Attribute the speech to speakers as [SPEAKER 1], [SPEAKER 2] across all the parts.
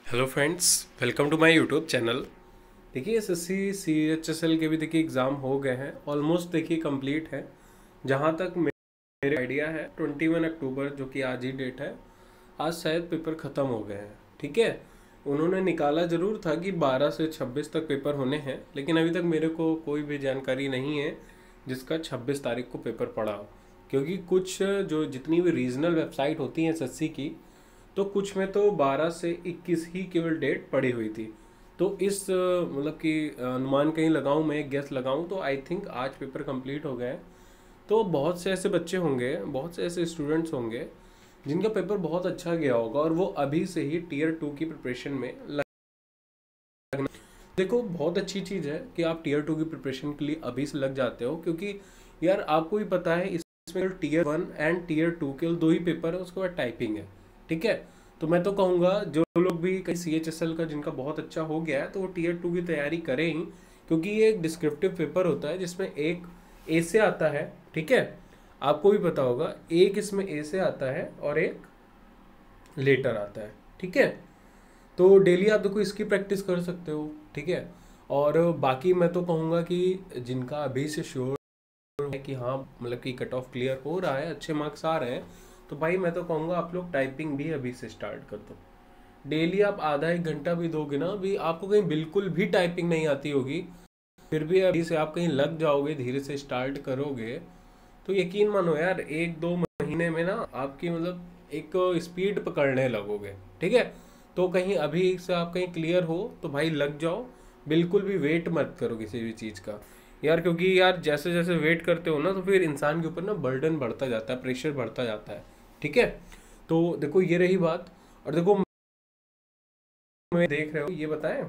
[SPEAKER 1] Hello friends, welcome to my YouTube channel. देखिए SSC CHSL के भी देखिए एग्ज़ाम हो गए हैं, ऑलमोस्ट देखिए कंप्लीट है। जहाँ तक मेरे आइडिया है 21 अक्टूबर जो कि आज ही डेट है, आज शायद पेपर ख़त्म हो गए हैं। ठीक है, उन्होंने निकाला ज़रूर था कि 12 से 26 तक पेपर होने हैं, लेकिन अभी तक मेरे को कोई भी जानकारी नहीं है जिसका 26 तारीख को पेपर पड़ा हो। क्योंकि कुछ जो जितनी भी रीजनल वेबसाइट होती हैं एसएससी की, तो कुछ में तो 12 से 21 ही केवल डेट पड़ी हुई थी। तो इस मतलब कि अनुमान कहीं लगाऊं, मैं एक गेस लगाऊं तो आई थिंक आज पेपर कंप्लीट हो गए हैं। तो बहुत से ऐसे बच्चे होंगे, बहुत से ऐसे स्टूडेंट्स होंगे जिनका पेपर बहुत अच्छा गया होगा और वो अभी से ही टीयर 2 की प्रिपरेशन में लगना। देखो, बहुत अच्छी चीज़ है कि आप टीयर 2 की प्रिपरेशन के लिए अभी से लग जाते हो, क्योंकि यार आपको भी पता है इसमें टीयर 1 एंड टीयर 2 के दो ही पेपर है, उसके बाद टाइपिंग है। ठीक है, तो मैं तो कहूँगा जो लोग भी कहीं सीएचएसएल का जिनका बहुत अच्छा हो गया है तो वो टीयर 2 की तैयारी करें ही, क्योंकि ये एक डिस्क्रिप्टिव पेपर होता है जिसमें एक ए से आता है। ठीक है, आपको भी पता होगा, एक इसमें ए से आता है और एक लेटर आता है। ठीक है, तो डेली आप देखो इसकी प्रैक्टिस कर सकते हो। ठीक है, और बाकी मैं तो कहूँगा कि जिनका अभी से श्योर है कि हाँ मतलब कि कट ऑफ क्लियर हो रहा है, अच्छे मार्क्स आ रहे हैं, तो भाई मैं तो कहूँगा आप लोग टाइपिंग भी अभी से स्टार्ट कर दो। डेली आप आधा एक घंटा भी दोगे ना, भी आपको कहीं बिल्कुल भी टाइपिंग नहीं आती होगी, फिर भी अभी से आप कहीं लग जाओगे, धीरे से स्टार्ट करोगे, तो यकीन मानो यार 1-2 महीने में ना आपकी मतलब एक स्पीड पकड़ने लगोगे। ठीक है, तो कहीं अभी से आप कहीं क्लियर हो तो भाई लग जाओ, बिल्कुल भी वेट मत करो किसी भी चीज़ का यार। क्योंकि यार जैसे जैसे वेट करते हो ना, तो फिर इंसान के ऊपर ना बर्डन बढ़ता जाता है, प्रेशर बढ़ता जाता है। ठीक है, तो देखो ये रही बात। और देखो, मैं देख रहे हो ये बताएं,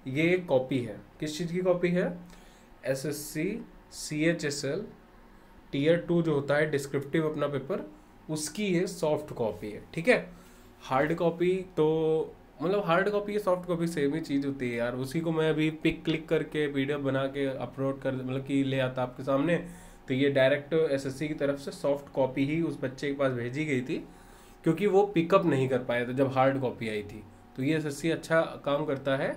[SPEAKER 1] ये एक कॉपी है, किस चीज़ की कॉपी है? एसएससी सीएचएसएल टीयर 2 जो होता है डिस्क्रिप्टिव अपना पेपर, उसकी ये सॉफ्ट कॉपी है। ठीक है, हार्ड कॉपी तो मतलब हार्ड कॉपी या सॉफ्ट कॉपी सेम ही चीज़ होती है यार। उसी को मैं अभी पिक क्लिक करके पीडीएफ बना के अपलोड कर मतलब कि ले आता आपके सामने, तो ये डायरेक्ट एसएससी की तरफ से सॉफ्ट कॉपी ही उस बच्चे के पास भेजी गई थी, क्योंकि वो पिकअप नहीं कर पाया था जब हार्ड कॉपी आई थी। तो ये एसएससी अच्छा काम करता है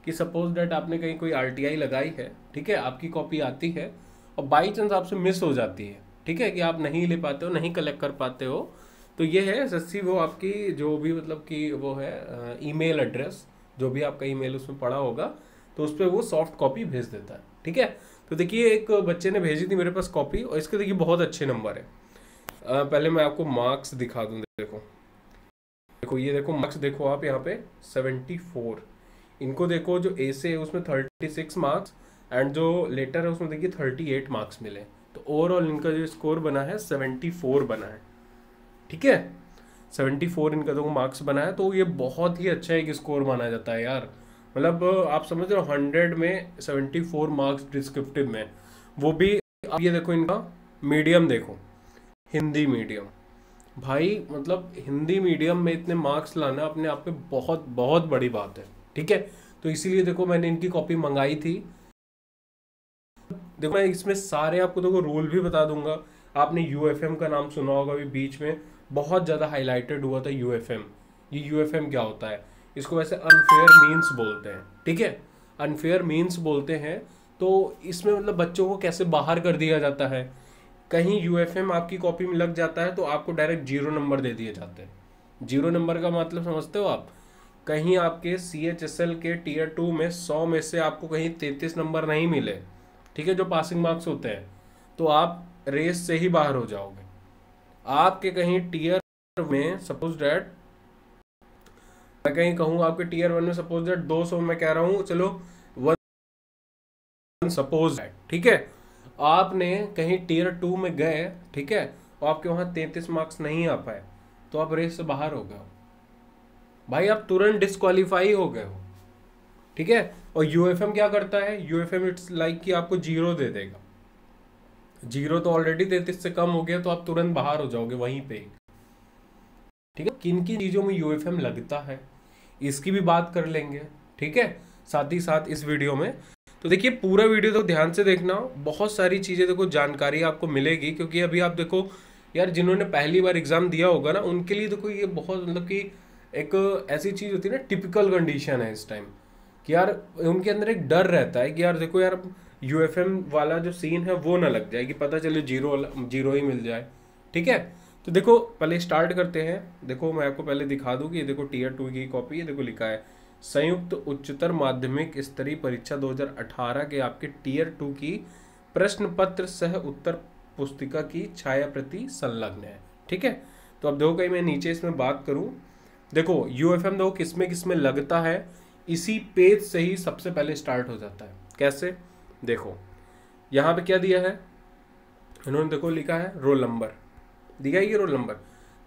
[SPEAKER 1] कि सपोज डैट आपने कहीं कोई आरटीआई लगाई है, ठीक है, आपकी कॉपी आती है और बाई चांस आपसे मिस हो जाती है, ठीक है, कि आप नहीं ले पाते हो, नहीं कलेक्ट कर पाते हो, तो ये है एसएससी वो आपकी जो भी मतलब कि वो है ईमेल एड्रेस, जो भी आपका ईमेल उसमें पड़ा होगा, तो उस पर वो सॉफ्ट कॉपी भेज देता है। ठीक है, तो देखिए एक बच्चे ने भेजी थी मेरे पास कॉपी, और इसके देखिए बहुत अच्छे नंबर है। पहले मैं आपको मार्क्स दिखा दूँ। देखो देखो ये देखो मार्क्स, देखो आप यहाँ पे 74, इनको देखो जो ए से है उसमें 36 मार्क्स, एंड जो लेटर है उसमें देखिए 38 मार्क्स मिले। तो ओवरऑल इनका जो स्कोर बना है 74 बना है। ठीक है, 74 इनका जो मार्क्स बना है, तो ये बहुत ही अच्छा एक स्कोर माना जाता है यार। मतलब आप समझ रहे हो, 100 में 74 मार्क्स डिस्क्रिप्टिव में, वो भी। अब ये देखो इनका मीडियम देखो, हिंदी मीडियम। भाई मतलब हिंदी मीडियम में इतने मार्क्स लाना अपने आप में बहुत बहुत बड़ी बात है। ठीक है, तो इसीलिए देखो मैंने इनकी कॉपी मंगाई थी। देखो मैं इसमें सारे आपको देखो रूल भी बता दूंगा। आपने यूएफएम का नाम सुना होगा, अभी बीच में बहुत ज़्यादा हाईलाइटेड हुआ था यूएफएम। ये यूएफएम क्या होता है? इसको वैसे अनफेयर मीन्स बोलते हैं। ठीक है, अनफेयर मीन्स बोलते हैं। तो इसमें मतलब बच्चों को कैसे बाहर कर दिया जाता है, कहीं यूएफएम आपकी कॉपी में लग जाता है तो आपको डायरेक्ट 0 नंबर दे दिए जाते हैं। 0 नंबर का मतलब समझते हो आप? कहीं आपके सीएचएसएल के टीयर 2 में 100 में से आपको कहीं 33 नंबर नहीं मिले, ठीक है, जो पासिंग मार्क्स होते हैं, तो आप रेस से ही बाहर हो जाओगे। आपके कहीं टीयर में सपोज डैट, मैं कहीं कहूँ आपके टीयर 1 में सपोज डैट 200, मैं कह रहा हूँ चलो 1 सपोज डैट, ठीक है, आपने कहीं टीयर 2 में गए, ठीक है, और आपके वहाँ 33 मार्क्स नहीं आ पाए, तो आप रेस से बाहर हो गए हो भाई, आप तुरंत डिस्क्वालीफाई हो गए हो। ठीक है, और यूएफएम क्या करता है? यूएफएम इट्स लाइक कि आपको 0 दे देगा। 0 तो ऑलरेडी 33 से कम हो गया, तो आप तुरंत बाहर हो जाओगे वहीं पे। ठीक है, किन किन चीज़ों में यूएफएम लगता है इसकी भी बात कर लेंगे। ठीक है, साथ ही साथ इस वीडियो में, तो देखिए पूरा वीडियो तो ध्यान से देखना, बहुत सारी चीज़ें देखो जानकारी आपको मिलेगी। क्योंकि अभी आप देखो यार, जिन्होंने पहली बार एग्जाम दिया होगा ना, उनके लिए देखो ये बहुत मतलब कि एक ऐसी चीज होती है ना, टिपिकल कंडीशन है इस टाइम कि यार उनके अंदर एक डर रहता है कि यार देखो यार यूएफएम वाला जो सीन है वो ना लग जाए, कि पता चले जीरो जीरो ही मिल जाए। ठीक है, तो देखो पहले स्टार्ट करते हैं। देखो मैं आपको पहले दिखा दूं कि ये देखो टीयर 2 की कॉपी है, देखो लिखा है संयुक्त उच्चतर माध्यमिक स्तरीय परीक्षा 2018 के आपके टीयर 2 की प्रश्न पत्र सह उत्तर पुस्तिका की छाया प्रति संलग्न है। ठीक है, तो अब देखो कहीं मैं नीचे इसमें बात करूं, देखो यूएफएम देखो किसमें लगता है, इसी पेज से ही सबसे पहले स्टार्ट हो जाता है। कैसे, देखो यहाँ पे क्या दिया है इन्होंने, देखो लिखा है रोल नंबर, दिया ये रोल नंबर।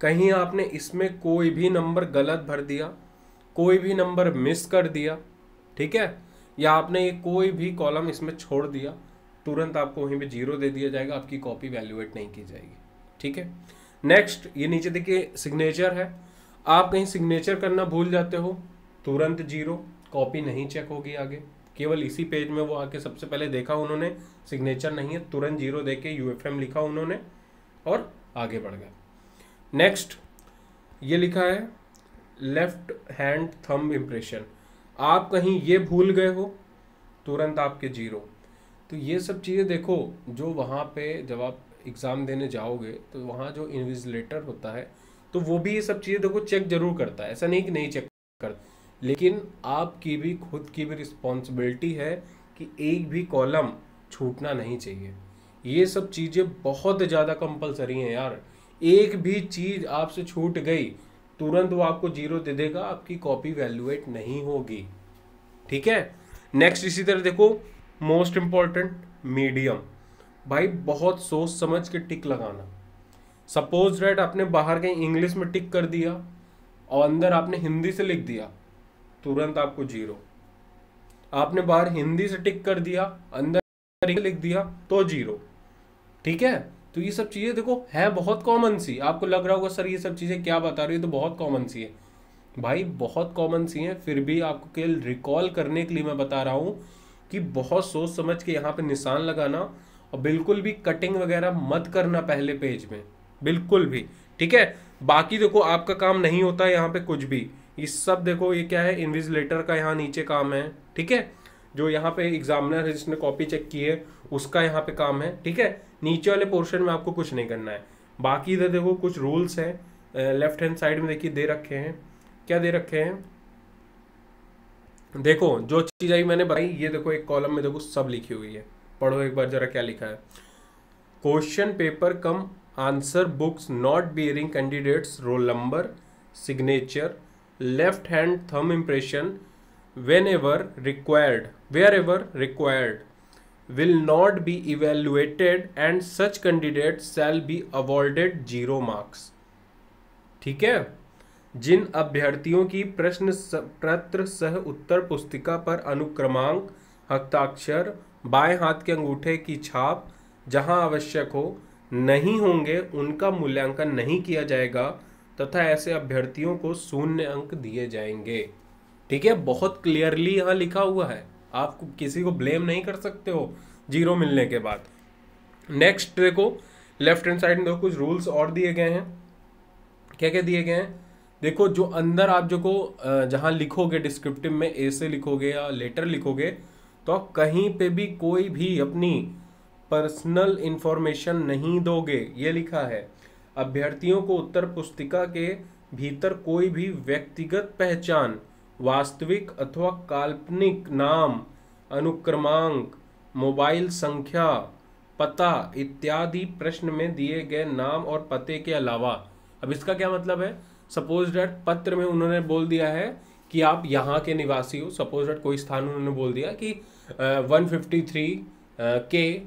[SPEAKER 1] कहीं आपने इसमें कोई भी नंबर गलत भर दिया, कोई भी नंबर मिस कर दिया, ठीक है, या आपने ये कोई भी कॉलम इसमें छोड़ दिया, तुरंत आपको वहीं पे जीरो दे दिया जाएगा, आपकी कॉपी वैल्यूएट नहीं की जाएगी। ठीक है, नेक्स्ट ये नीचे देखिए सिग्नेचर है, आप कहीं सिग्नेचर करना भूल जाते हो तुरंत जीरो, कॉपी नहीं चेक होगी आगे। केवल इसी पेज में वो आके सबसे पहले देखा उन्होंने सिग्नेचर नहीं है, तुरंत जीरो देके यूएफएम लिखा उन्होंने और आगे बढ़ गए। नेक्स्ट ये लिखा है लेफ्ट हैंड थंब इम्प्रेशन, आप कहीं ये भूल गए हो तुरंत आपके जीरो। तो ये सब चीज़ें देखो, जो वहाँ पे जब आप एग्ज़ाम देने जाओगे तो वहाँ जो इन्विजिलेटर होता है तो वो भी ये सब चीज़ें देखो चेक जरूर करता है, ऐसा नहीं कि नहीं चेक करता, लेकिन आपकी भी खुद की भी रिस्पॉन्सिबिलिटी है कि एक भी कॉलम छूटना नहीं चाहिए। ये सब चीज़ें बहुत ज़्यादा कंपलसरी हैं यार, एक भी चीज़ आपसे छूट गई तुरंत वो आपको जीरो दे देगा, आपकी कॉपी वैल्यूएट नहीं होगी। ठीक है, नेक्स्ट इसी तरह देखो मोस्ट इंपॉर्टेंट मीडियम, भाई बहुत सोच समझ के टिक लगाना। सपोज दैट आपने बाहर कहीं इंग्लिश में टिक कर दिया और अंदर आपने हिंदी से लिख दिया, तुरंत आपको जीरो। आपने बाहर हिंदी से टिक कर दिया अंदर लिख दिया तो जीरो। ठीक है, तो ये सब चीजें देखो है बहुत कॉमन सी, आपको लग रहा होगा सर ये सब चीजें क्या बता रही है, तो बहुत कॉमन सी है भाई, बहुत कॉमन सी है, फिर भी आपको केवल रिकॉल करने के लिए मैं बता रहा हूँ कि बहुत सोच समझ के यहाँ पे निशान लगाना, और बिल्कुल भी कटिंग वगैरह मत करना पहले पेज में, बिल्कुल भी। ठीक है, बाकी देखो आपका काम नहीं होता है यहाँ पे कुछ भी, ये सब देखो ये क्या है इन्विजिलेटर का यहाँ नीचे काम है। ठीक है, जो यहाँ पे एग्जामिनर है जिसने कॉपी चेक की है उसका यहाँ पे काम है। ठीक है, नीचे वाले पोर्शन में आपको कुछ नहीं करना है। बाकी इधर देखो कुछ रूल्स हैं, लेफ्ट हैंड साइड में देखिए दे रखे हैं, क्या दे रखे हैं, देखो जो चीज़ आई मैंने बताई, ये देखो एक कॉलम में देखो सब लिखी हुई है, पढ़ो एक बार जरा क्या लिखा है। Question paper come answer books not bearing candidates roll number signature left hand thumb impression wherever required will not be evaluated and such candidates shall be awarded 0 marks। ठीक है, जिन अभ्यर्थियों की प्रश्न पत्र सह उत्तर पुस्तिका पर अनुक्रमांक हस्ताक्षर बाएं हाथ के अंगूठे की छाप जहां आवश्यक हो नहीं होंगे उनका मूल्यांकन नहीं किया जाएगा तथा ऐसे अभ्यर्थियों को 0 अंक दिए जाएंगे। ठीक है, बहुत क्लियरली यहाँ लिखा हुआ है, आप किसी को ब्लेम नहीं कर सकते हो जीरो मिलने के बाद। नेक्स्ट देखो लेफ्ट हैंड साइड में देखो कुछ रूल्स और दिए गए हैं, क्या क्या दिए गए हैं, देखो जो अंदर आप जो को जहाँ लिखोगे डिस्क्रिप्टिव में ए से लिखोगे या लेटर लिखोगे तो आप कहीं पे भी कोई भी अपनी पर्सनल इंफॉर्मेशन नहीं दोगे, ये लिखा है। अभ्यर्थियों को उत्तर पुस्तिका के भीतर कोई भी व्यक्तिगत पहचान, वास्तविक अथवा काल्पनिक नाम, अनुक्रमांक, मोबाइल संख्या, पता इत्यादि प्रश्न में दिए गए नाम और पते के अलावा, अब इसका क्या मतलब है, सपोज डेट पत्र में उन्होंने बोल दिया है कि आप यहाँ के निवासी हो, सपोज डेट कोई स्थान उन्होंने बोल दिया कि 153 के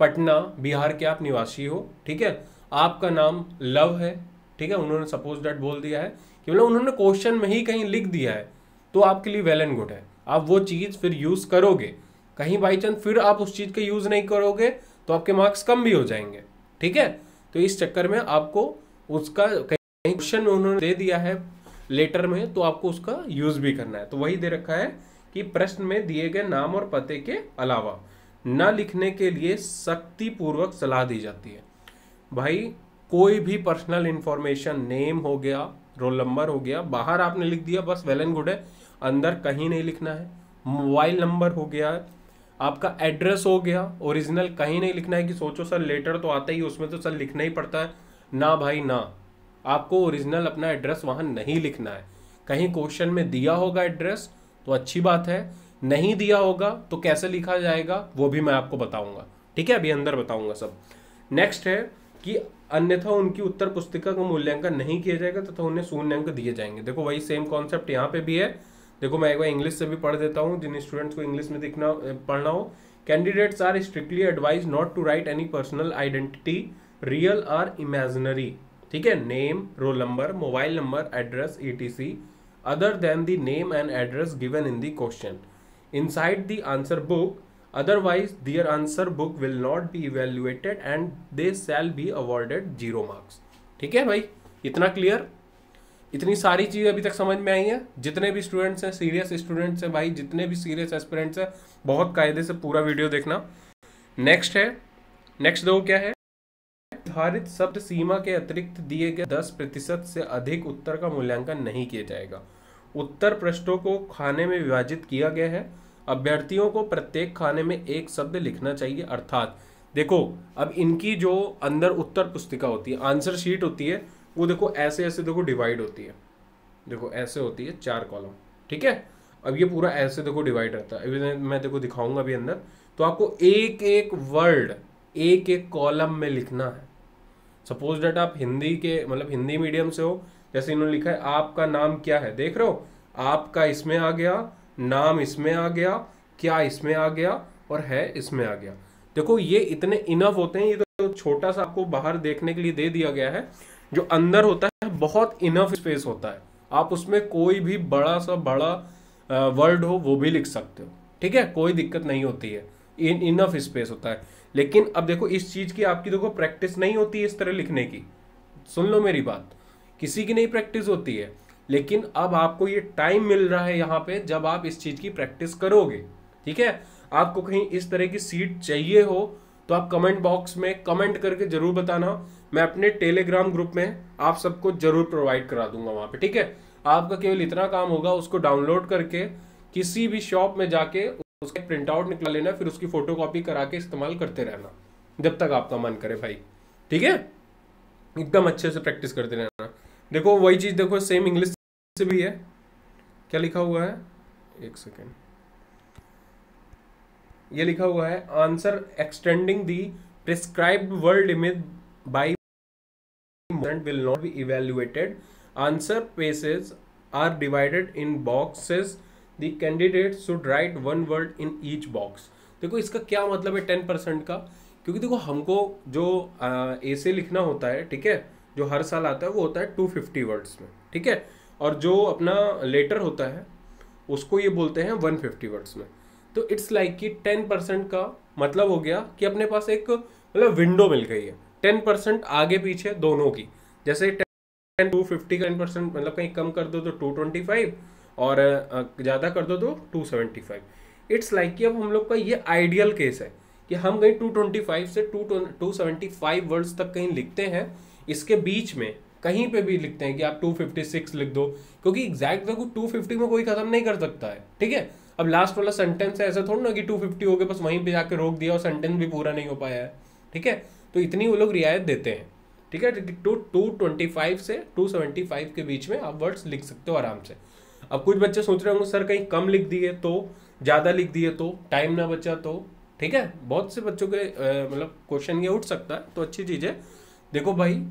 [SPEAKER 1] पटना बिहार के आप निवासी हो। ठीक है, आपका नाम लव है, ठीक है, उन्होंने सपोज डेट बोल दिया है कि मतलब उन्होंने क्वेश्चन में ही कहीं लिख दिया है, तो आपके लिए वेल एंड गुड है, आप वो चीज़ फिर यूज़ करोगे। कहीं बाई चांस फिर आप उस चीज़ का यूज़ नहीं करोगे तो आपके मार्क्स कम भी हो जाएंगे। ठीक है, तो इस चक्कर में आपको उसका कहीं क्वेश्चन में उन्होंने दे दिया है लेटर में, तो आपको उसका यूज़ भी करना है। तो वही दे रखा है कि प्रश्न में दिए गए नाम और पते के अलावा न लिखने के लिए सख्ती पूर्वक सलाह दी जाती है। भाई कोई भी पर्सनल इंफॉर्मेशन, नेम हो गया, रोल नंबर हो गया, बाहर आपने लिख दिया बस, वेल एंड गुड है, अंदर कहीं नहीं लिखना है। मोबाइल नंबर हो गया, आपका एड्रेस हो गया, ओरिजिनल कहीं नहीं लिखना है कि सोचो सर लेटर तो आता ही उसमें तो सर लिखना ही पड़ता है, ना भाई ना, आपको ओरिजिनल अपना एड्रेस वहां नहीं लिखना है। कहीं क्वेश्चन में दिया होगा एड्रेस तो अच्छी बात है, नहीं दिया होगा तो कैसे लिखा जाएगा वो भी मैं आपको बताऊंगा, ठीक है, अभी अंदर बताऊंगा सब। नेक्स्ट है कि अन्यथा उनकी उत्तर पुस्तिका का मूल्यांकन नहीं किया जाएगा तथा उन्हें शून्य अंक दिए जाएंगे। देखो वही सेम कॉन्सेप्ट यहाँ पे भी है। देखो मैं एक बार इंग्लिश से भी पढ़ देता हूँ जिन स्टूडेंट्स को इंग्लिश में पढ़ना हो। Candidates are strictly advise not to write any personal identity, real or imaginary, ठीक है, name, roll number, mobile number, address etc other than the name and address given in the question inside the answer book, otherwise their answer book will not be evaluated and they shall be awarded 0 marks। ठीक है भाई, इतना clear, इतनी सारी चीज़ अभी तक समझ में आई है। जितने भी स्टूडेंट्स हैं, सीरियस स्टूडेंट्स हैं भाई, जितने भी सीरियस एस्पिरेंट्स हैं, बहुत कायदे से पूरा वीडियो देखना। नेक्स्ट है, नेक्स्ट दो क्या है, निर्धारित शब्द सीमा के अतिरिक्त दिए गए 10% से अधिक उत्तर का मूल्यांकन नहीं किया जाएगा। उत्तर पृष्ठों को खाने में विभाजित किया गया है, अभ्यर्थियों को प्रत्येक खाने में एक शब्द लिखना चाहिए। अर्थात देखो अब इनकी जो अंदर उत्तर पुस्तिका होती है, आंसर शीट होती है, वो देखो ऐसे ऐसे देखो डिवाइड होती है, देखो ऐसे होती है 4 कॉलम, ठीक है। अब ये पूरा ऐसे देखो डिवाइड रहता है, अभी मैं देखो दिखाऊंगा अभी अंदर, तो आपको एक एक वर्ड एक एक कॉलम में लिखना है। सपोज डेट आप हिंदी के मतलब हिंदी मीडियम से हो, जैसे इन्होंने लिखा है आपका नाम क्या है, देख रहे हो, आपका इसमें आ गया, नाम इसमें आ गया, क्या इसमें आ गया, और है इसमें आ गया। देखो ये इतने इनफ होते हैं, ये तो छोटा सा आपको बाहर देखने के लिए दे दिया गया है, जो अंदर होता है बहुत इनफ स्पेस होता है, आप उसमें कोई भी बड़ा सा बड़ा वर्ड हो वो भी लिख सकते हो, ठीक है, कोई दिक्कत नहीं होती है, इनफ स्पेस होता है। लेकिन अब देखो इस चीज की आपकी देखो प्रैक्टिस नहीं होती है इस तरह लिखने की, सुन लो मेरी बात, किसी की नहीं प्रैक्टिस होती है, लेकिन अब आपको ये टाइम मिल रहा है यहाँ पे जब आप इस चीज की प्रैक्टिस करोगे, ठीक है। आपको कहीं इस तरह की सीट चाहिए हो तो आप कमेंट बॉक्स में कमेंट करके जरूर बताना, मैं अपने टेलीग्राम ग्रुप में आप सबको जरूर प्रोवाइड करा दूंगा वहां पे, ठीक है। आपका केवल इतना काम होगा, उसको डाउनलोड करके किसी भी शॉप में जाके उसका प्रिंट आउट निकला लेना, फिर उसकी फोटोकॉपी करा के इस्तेमाल करते रहना जब तक आपका मन करे भाई, ठीक है, एकदम अच्छे से प्रैक्टिस करते रहना। देखो वही चीज देखो सेम इंग्लिश से भी है, क्या लिखा हुआ है, एक सेकेंड, ये लिखा हुआ है answer extending the prescribed word limit by will not be evaluated, answer pages are divided in boxes, the candidate should write one word in each box। देखो इसका क्या मतलब है 10% का, क्योंकि देखो हमको जो ऐसे लिखना होता है, ठीक है, जो हर साल आता है वो होता है 250 वर्ड्स में, ठीक है, और जो अपना लेटर होता है उसको ये बोलते हैं 150 वर्ड्स में। तो इट्स लाइक कि 10% का मतलब हो गया कि अपने पास एक मतलब विंडो मिल गई है, 10% आगे पीछे दोनों की, जैसे 250 का 10% मतलब कहीं कम कर दो तो 225 और ज़्यादा कर दो तो 275। इट्स लाइक कि अब हम लोग का ये आइडियल केस है कि हम कहीं 225 से 275 वर्ड्स तक कहीं लिखते हैं, इसके बीच में कहीं पे भी लिखते हैं कि आप 256 लिख दो, क्योंकि एग्जैक्ट देखो 250 में कोई खत्म नहीं कर सकता है, ठीक है। अब लास्ट वाला सेंटेंस है, ऐसा थोड़ा ना कि 250 हो गया बस वहीं पे जाके रोक दिया और सेंटेंस भी पूरा नहीं हो पाया है, ठीक है। तो इतनी वो लोग रियायत देते हैं, ठीक है। 225 से 275 के बीच में आप वर्ड्स लिख सकते हो आराम से। अब कुछ बच्चे सोच रहे होंगे सर कहीं कम लिख दिए तो, ज़्यादा लिख दिए तो, टाइम ना बचा तो, ठीक है, बहुत से बच्चों के मतलब क्वेश्चन ये उठ सकता है, तो अच्छी चीज़ है। देखो भाई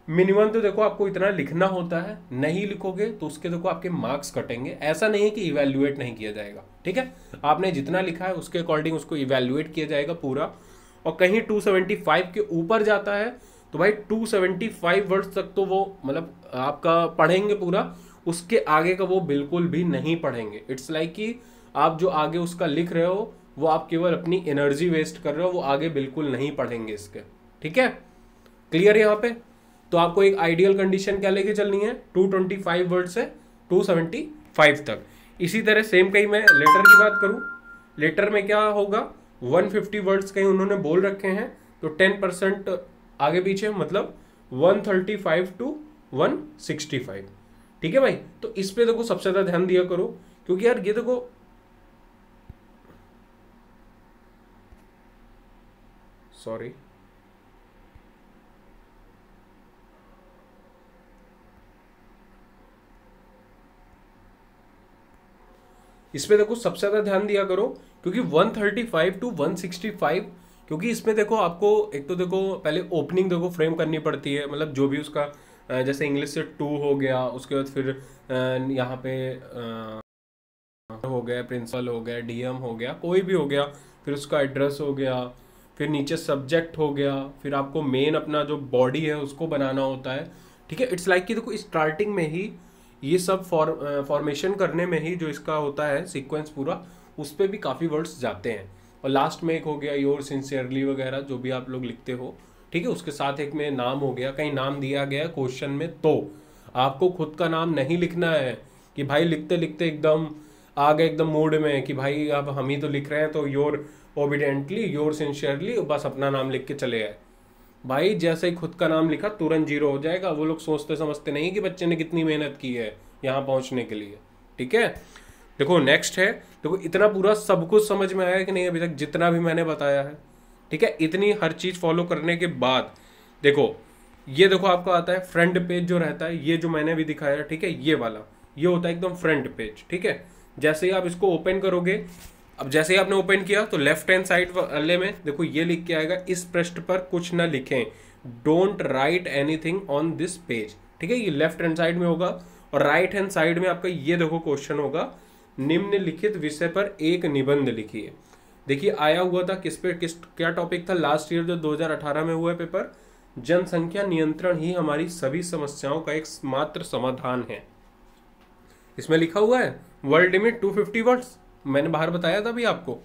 [SPEAKER 1] मिनिमम तो देखो आपको इतना लिखना होता है, नहीं लिखोगे तो उसके देखो आपके मार्क्स कटेंगे, ऐसा नहीं है कि इवैल्यूएट नहीं किया जाएगा, ठीक है। आपने जितना लिखा है उसके अकॉर्डिंग उसको इवैल्यूएट किया जाएगा पूरा, और कहीं 275 के ऊपर जाता है तो भाई 275 वर्ड्स तक तो वो मतलब आपका पढ़ेंगे पूरा, उसके आगे का वो बिल्कुल भी नहीं पढ़ेंगे। इट्स लाइक कि आप जो आगे उसका लिख रहे हो वो आप केवल अपनी एनर्जी वेस्ट कर रहे हो, वो आगे बिल्कुल नहीं पढ़ेंगे इसके, ठीक है, क्लियर यहाँ पे। तो आपको एक आइडियल कंडीशन क्या लेके चलनी है, 225 वर्ड से 275 तक। इसी तरह सेम कहीं मैं लेटर की बात करूं, लेटर में क्या होगा, 150 वर्ड्स कहीं उन्होंने बोल रखे हैं, तो 10% आगे पीछे मतलब 135 to 165। ठीक है भाई, तो इस पे देखो सबसे ज्यादा ध्यान दिया करो, क्योंकि यार ये देखो सॉरी इस पे देखो सबसे ज्यादा ध्यान दिया करो, क्योंकि 135 टू 165, क्योंकि इसमें देखो आपको एक तो देखो पहले ओपनिंग देखो फ्रेम करनी पड़ती है, मतलब जो भी उसका जैसे इंग्लिश से टू हो गया, उसके बाद फिर यहाँ पे हो गया, प्रिंसिपल हो गया, डीएम हो गया, कोई भी हो गया, फिर उसका एड्रेस हो गया, फिर नीचे सब्जेक्ट हो गया, फिर आपको मेन अपना जो बॉडी है उसको बनाना होता है। ठीक है, इट्स लाइक कि देखो स्टार्टिंग में ही ये सब फॉर्मेशन करने में ही जो इसका होता है सीक्वेंस पूरा, उस पर भी काफ़ी वर्ड्स जाते हैं। और लास्ट में एक हो गया योर सिंसियरली वगैरह जो भी आप लोग लिखते हो। ठीक है, उसके साथ एक में नाम हो गया, कहीं नाम दिया गया क्वेश्चन में तो आपको खुद का नाम नहीं लिखना है कि भाई लिखते लिखते एकदम आ गए एकदम मूड में कि भाई अब हम ही तो लिख रहे हैं तो योर ओबिडेंटली योर सिंसियरली बस अपना नाम लिख के चले गए। भाई जैसे ही खुद का नाम लिखा तुरंत जीरो हो जाएगा। वो लोग सोचते समझते नहीं कि बच्चे ने कितनी मेहनत की है यहाँ पहुँचने के लिए। ठीक है, देखो नेक्स्ट है, देखो इतना पूरा सब कुछ समझ में आया कि नहीं अभी तक जितना भी मैंने बताया है। ठीक है, इतनी हर चीज़ फॉलो करने के बाद देखो ये देखो आपको आता है फ्रंट पेज जो रहता है, ये जो मैंने भी दिखाया। ठीक है, ये वाला ये होता है एकदम फ्रंट पेज। ठीक है, जैसे ही आप इसको ओपन करोगे, अब जैसे ही आपने ओपन किया तो लेफ्ट हैंड साइड वाले में देखो ये लिख के आएगा, इस पृष्ठ पर कुछ ना लिखें, don't write anything on this page. ठीक है, ये लेफ्ट हैंड साइड में होगा। और राइट हैंड साइड में आपका ये देखो क्वेश्चन होगा, निम्नलिखित विषय पर एक निबंध लिखिए। देखिए आया हुआ था किस पे, किस क्या टॉपिक था लास्ट ईयर जो 2018 में हुआ है पेपर, जनसंख्या नियंत्रण ही हमारी सभी समस्याओं का एक मात्र समाधान है। इसमें लिखा हुआ है वर्ड लिमिट 250 वर्ड्स, मैंने बाहर बताया था अभी आपको।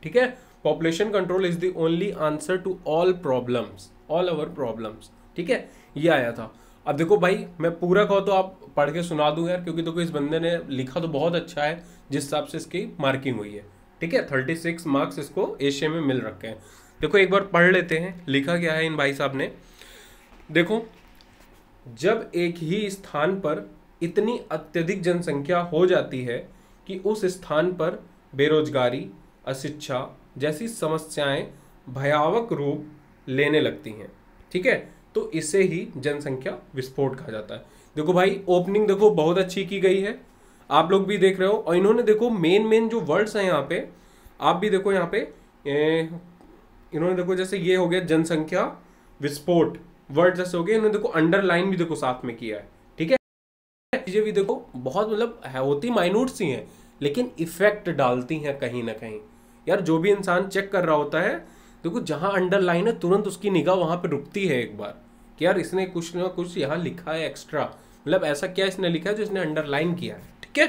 [SPEAKER 1] ठीक है, population control is the only answer to all problems, all our problems. ठीक है, ये आया था। अब देखो भाई मैं पूरा कहो तो आप पढ़ के सुना दूं यार, क्योंकि देखो इस बंदे ने लिखा तो बहुत अच्छा है जिस हिसाब से इसकी मार्किंग हुई है। ठीक है, 36 मार्क्स इसको एशिया में मिल रखे हैं। देखो एक बार पढ़ लेते हैं लिखा क्या है इन भाई साहब ने। देखो, जब एक ही स्थान पर इतनी अत्यधिक जनसंख्या हो जाती है कि उस स्थान पर बेरोजगारी, अशिक्षा जैसी समस्याएं भयावह रूप लेने लगती हैं। ठीक है, तो इसे ही जनसंख्या विस्फोट कहा जाता है। देखो भाई ओपनिंग देखो बहुत अच्छी की गई है, आप लोग भी देख रहे हो। और इन्होंने देखो मेन मेन जो वर्ड्स हैं यहाँ पे, आप भी देखो यहाँ पे इन्होंने देखो जैसे ये हो गया जनसंख्या विस्फोट, वर्ड जैसे हो गए, इन्होंने देखो अंडरलाइन भी देखो साथ में किया है। ठीक है, चीजें भी देखो बहुत मतलब होती माइन्यूट सी हैं, लेकिन इफेक्ट डालती हैं कहीं ना कहीं। यार जो भी इंसान चेक कर रहा होता है, देखो जहां अंडरलाइन है तुरंत उसकी निगाह वहां पे रुकती है एक बार कि यार इसने कुछ ना कुछ यहाँ लिखा है एक्स्ट्रा, मतलब ऐसा क्या इसने लिखा है जो इसने अंडरलाइन किया है। ठीक है,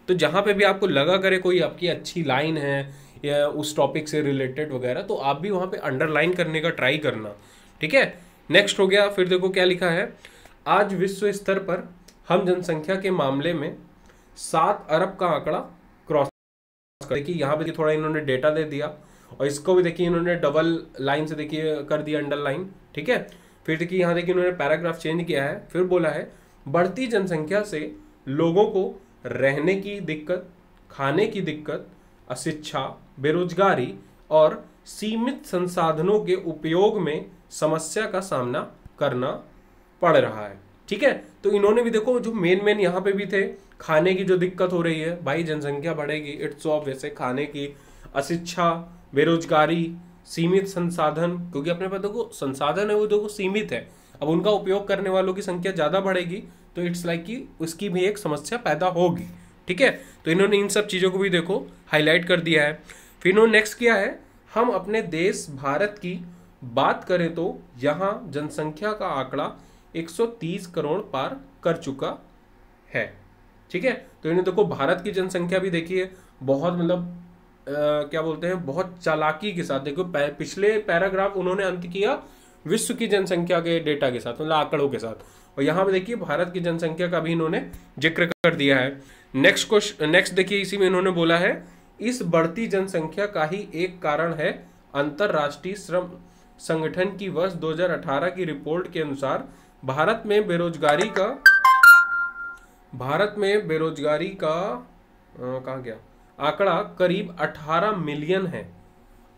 [SPEAKER 1] तो जहां पे भी आपको लगा करे कोई आपकी अच्छी लाइन है या उस टॉपिक से रिलेटेड वगैरह, तो आप भी वहां पे अंडरलाइन करने का ट्राई करना। ठीक है, नेक्स्ट हो गया, फिर देखो क्या लिखा है, आज विश्व स्तर पर हम जनसंख्या के मामले में 7 अरब का आंकड़ा क्रॉस। देखिए यहाँ पे थोड़ा इन्होंने डेटा दे दिया, और इसको भी देखिए इन्होंने डबल लाइन से देखिए कर दिया अंडरलाइन। ठीक है, फिर देखिए यहाँ देखिए इन्होंने पैराग्राफ चेंज किया है, फिर बोला है बढ़ती जनसंख्या से लोगों को रहने की दिक्कत, खाने की दिक्कत, अशिक्षा, बेरोजगारी और सीमित संसाधनों के उपयोग में समस्या का सामना करना पड़ रहा है। ठीक है, तो इन्होंने भी देखो जो मेन मेन यहाँ पे भी थे, खाने की जो दिक्कत हो रही है, भाई जनसंख्या बढ़ेगी, इट्स ऑब्वियस है, खाने की, अशिक्षा, बेरोजगारी, सीमित संसाधन, क्योंकि अपने पास देखो संसाधन है वो देखो सीमित है, अब उनका उपयोग करने वालों की संख्या ज्यादा बढ़ेगी तो इट्स लाइक कि उसकी भी एक समस्या पैदा होगी। ठीक है, तो इन्होंने इन सब चीजों को भी देखो हाईलाइट कर दिया है। फिर इन्होंने नेक्स्ट किया है, हम अपने देश भारत की बात करें तो यहाँ जनसंख्या का आंकड़ा 130 करोड़ पार कर चुका है। ठीक है, तो इन्हें देखो भारत की जनसंख्या भी देखिए बहुत मतलब क्या बोलते हैं, बहुत चालाकी के साथ देखो पिछले पैराग्राफ उन्होंने अंत किया विश्व की जनसंख्या के डेटा के साथ, मतलब आंकड़ों के साथ, और यहाँ पे देखिए भारत की जनसंख्या का भी इन्होंने जिक्र कर दिया है। नेक्स्ट देखिए इसी में इन्होंने बोला है, इस बढ़ती जनसंख्या का ही एक कारण है अंतरराष्ट्रीय श्रम संगठन की वर्ष 2018 की रिपोर्ट के अनुसार भारत में बेरोजगारी का कहाँ गया आंकड़ा करीब 18 मिलियन है।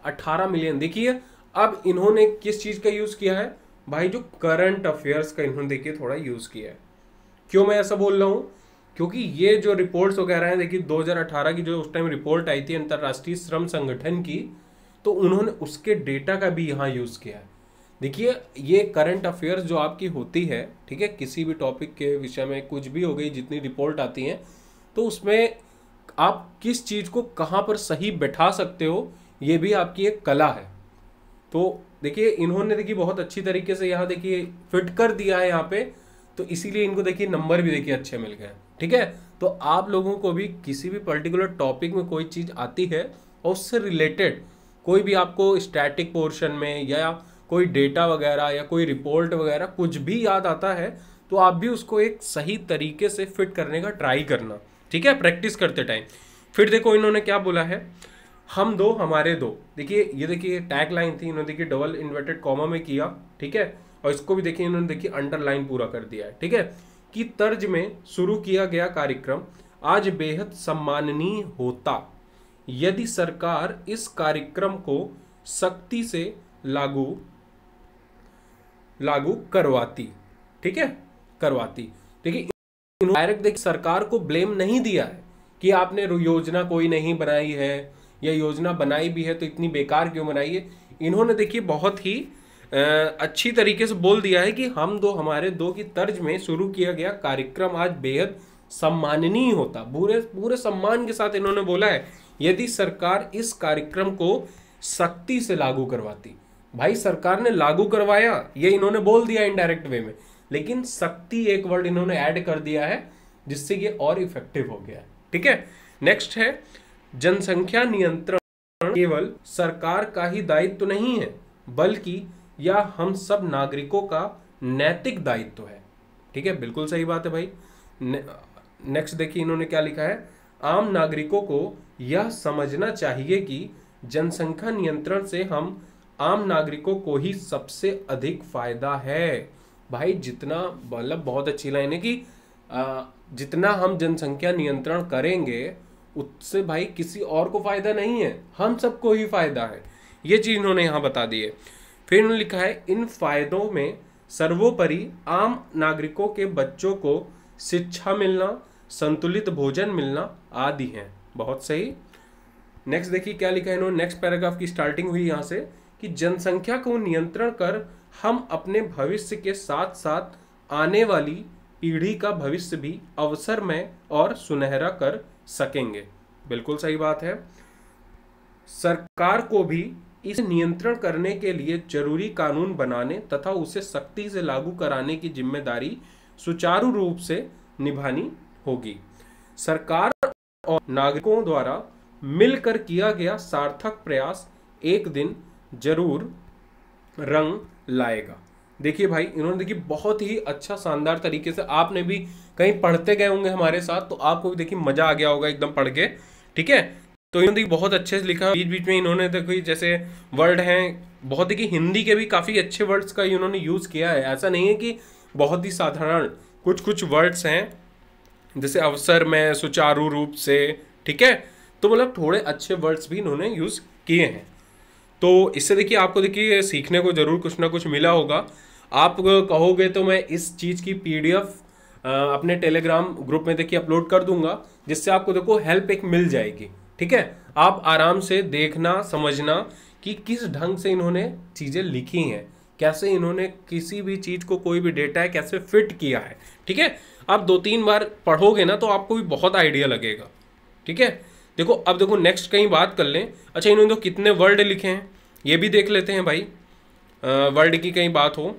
[SPEAKER 1] 18 मिलियन। देखिए अब इन्होंने किस चीज का यूज किया है भाई, जो करंट अफेयर्स का इन्होंने देखिए थोड़ा यूज किया है। क्यों मैं ऐसा बोल रहा हूं, क्योंकि ये जो रिपोर्ट्स वगैरह हैं, देखिए 2018 की जो उस टाइम रिपोर्ट आई थी अंतर्राष्ट्रीय श्रम संगठन की, तो उन्होंने उसके डेटा का भी यहाँ यूज किया है। देखिए ये करंट अफेयर्स जो आपकी होती है, ठीक है, किसी भी टॉपिक के विषय में कुछ भी हो गई, जितनी रिपोर्ट आती हैं, तो उसमें आप किस चीज को कहाँ पर सही बैठा सकते हो, ये भी आपकी एक कला है। तो देखिए इन्होंने देखिए बहुत अच्छी तरीके से यहाँ देखिए फिट कर दिया है यहाँ पे, तो इसीलिए इनको देखिए नंबर भी देखिए अच्छे मिल गए। ठीक है, तो आप लोगों को भी किसी भी पर्टिकुलर टॉपिक में कोई चीज आती है और उससे रिलेटेड कोई भी आपको स्टैटिक पोर्शन में या कोई डेटा वगैरह या कोई रिपोर्ट वगैरह कुछ भी याद आता है, तो आप भी उसको एक सही तरीके से फिट करने का ट्राई करना। ठीक है, प्रैक्टिस करते टाइम। फिर देखो इन्होंने क्या बोला है, हम दो हमारे दो। देखिए ये देखिए टैग लाइन थी, इन्होंने देखिए डबल इन्वर्टेड कॉमा में किया। ठीक है, और इसको भी देखिए इन्होंने देखिए अंडरलाइन पूरा कर दिया है। ठीक है, कि तर्ज में शुरू किया गया कार्यक्रम आज बेहद सम्माननीय होता यदि सरकार इस कार्यक्रम को सख्ती से लागू करवाती। ठीक है, करवाती। देखिए डायरेक्ट देखिए सरकार को ब्लेम नहीं दिया है कि आपने योजना कोई नहीं बनाई है, या योजना बनाई भी है तो इतनी बेकार क्यों बनाई है। इन्होंने देखिए बहुत ही अच्छी तरीके से बोल दिया है कि हम दो हमारे दो की तर्ज में शुरू किया गया कार्यक्रम आज बेहद सम्माननीय होता। पूरे सम्मान के साथ इन्होंने बोला है यदि सरकार इस कार्यक्रम को सख्ती से लागू करवाती। भाई सरकार ने लागू करवाया ये इन्होंने बोल दिया इनडायरेक्ट वे में, लेकिन सख्ती एक वर्ड इन्होंने ऐड कर दिया है जिससे ये और इफेक्टिव हो गया है। ठीक है, नेक्स्ट है जनसंख्या नियंत्रण केवल सरकार का ही दायित्व नहीं है, बल्कि यह हम सब नागरिकों का नैतिक दायित्व है। ठीक है, बिल्कुल सही बात है भाई। नेक्स्ट देखिए इन्होंने क्या लिखा है, आम नागरिकों को यह समझना चाहिए कि जनसंख्या नियंत्रण से हम आम नागरिकों को ही सबसे अधिक फायदा है। भाई जितना, मतलब बहुत अच्छी लाइन है कि जितना हम जनसंख्या नियंत्रण करेंगे उससे भाई किसी और को फायदा नहीं है, हम सबको ही फायदा है। ये चीज इन्होंने यहाँ बता दी है। फिर इन्होंने लिखा है इन फायदों में सर्वोपरि आम नागरिकों के बच्चों को शिक्षा मिलना, संतुलित भोजन मिलना आदि हैं। बहुत सही। नेक्स्ट देखिए क्या लिखा है इन्होंने, नेक्स्ट पैराग्राफ की स्टार्टिंग हुई यहाँ से कि जनसंख्या को नियंत्रण कर हम अपने भविष्य के साथ साथ आने वाली पीढ़ी का भविष्य भी अवसरमय और सुनहरा कर सकेंगे। बिल्कुल सही बात है। सरकार को भी इसे नियंत्रण करने के लिए जरूरी कानून बनाने तथा उसे सख्ती से लागू कराने की जिम्मेदारी सुचारू रूप से निभानी होगी। सरकार और नागरिकों द्वारा मिलकर किया गया सार्थक प्रयास एक दिन जरूर रंग लाएगा। देखिए भाई इन्होंने देखिए बहुत ही अच्छा शानदार तरीके से, आपने भी कहीं पढ़ते गए होंगे हमारे साथ तो आपको भी देखिए मजा आ गया होगा एकदम पढ़ के। ठीक है, तो इन्होंने बहुत अच्छे से लिखा। बीच बीच में इन्होंने देखो जैसे वर्ड हैं बहुत, देखिए हिंदी के भी काफ़ी अच्छे वर्ड्स का इन्होंने यूज़ किया है। ऐसा नहीं है कि बहुत ही साधारण, कुछ वर्ड्स हैं जैसे अवसर में, सुचारू रूप से। ठीक है, तो मतलब थोड़े अच्छे वर्ड्स भी इन्होंने यूज़ किए हैं। तो इससे देखिए आपको देखिए सीखने को जरूर कुछ ना कुछ मिला होगा। आप कहोगे तो मैं इस चीज़ की PDF अपने टेलीग्राम ग्रुप में देखिए अपलोड कर दूंगा, जिससे आपको देखो हेल्प एक मिल जाएगी। ठीक है, आप आराम से देखना समझना कि किस ढंग से इन्होंने चीज़ें लिखी हैं, कैसे इन्होंने किसी भी चीज़ को, कोई भी डेटा है कैसे फिट किया है। ठीक है, आप 2-3 बार पढ़ोगे ना तो आपको भी बहुत आइडिया लगेगा। ठीक है, देखो अब देखो नेक्स्ट कहीं बात कर लें। अच्छा इन्होंने तो कितने वर्ड लिखे हैं ये भी देख लेते हैं भाई। वर्ड की कहीं बात हो,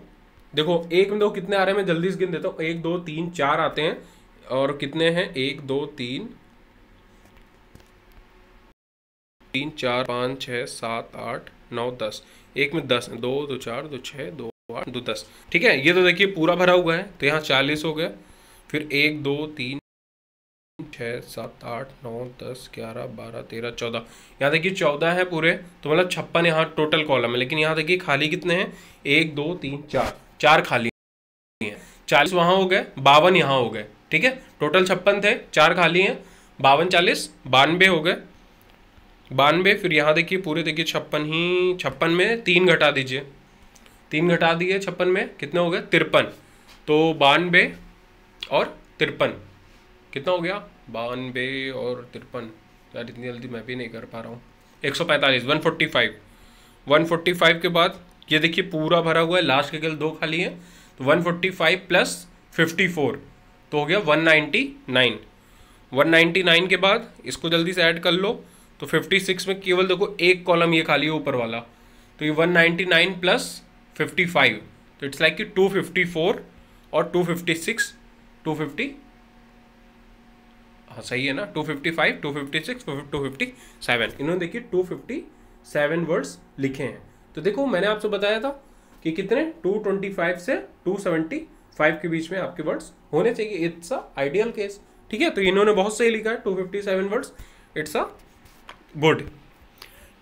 [SPEAKER 1] देखो एक में दो कितने आ रहे हैं, मैं जल्दी से गिन देता हूँ। 1 2 3 4 आते हैं, और कितने हैं 1 2 3 4 5 6 7 8 9 10, एक में 10 है, 2 2 4 2 6 2 8 2 10। ठीक है, ये तो देखिए पूरा भरा हुआ है तो यहाँ 40 हो गया। फिर 1 2 3 6 7 8 9 10 11 12 13 14, यहाँ देखिए 14 है पूरे, तो मतलब 56 यहाँ टोटल कॉलम है। लेकिन यहाँ देखिए खाली कितने हैं, 1 2 3 4 4 खाली हैं। 40 वहाँ हो गए, 52 यहाँ हो गए, ठीक है। टोटल 56 थे, 4 खाली हैं, 52 40 92 हो गए, 92। फिर यहाँ देखिए पूरे देखिए 56 में 3 घटा दीजिए, 3 घटा दिए 56 में, कितने हो गए 53। तो 92 और 53 कितना हो गया, 92 और 53, यार इतनी जल्दी मैं भी नहीं कर पा रहा हूँ, 145 145। 145 के बाद ये देखिए पूरा भरा हुआ है, लास्ट के केवल 2 खाली हैं, तो 145 प्लस 54 तो हो गया 199। 199 के बाद इसको जल्दी से ऐड कर लो, तो 56 में केवल देखो एक कॉलम ये खाली है ऊपर वाला, तो ये 199 प्लस 55, तो इट्स लाइक कि 254 और 256 250, हाँ सही है ना, 255 256 257, इन्होंने देखिए 257 वर्ड्स लिखे हैं। तो देखो मैंने आपसे बताया था कि कितने 225 से 275 के बीच में आपके वर्ड्स होने चाहिए, इट्स अ आइडियल केस, ठीक है। तो इन्होंने बहुत सही लिखा है 257 words, it's a good.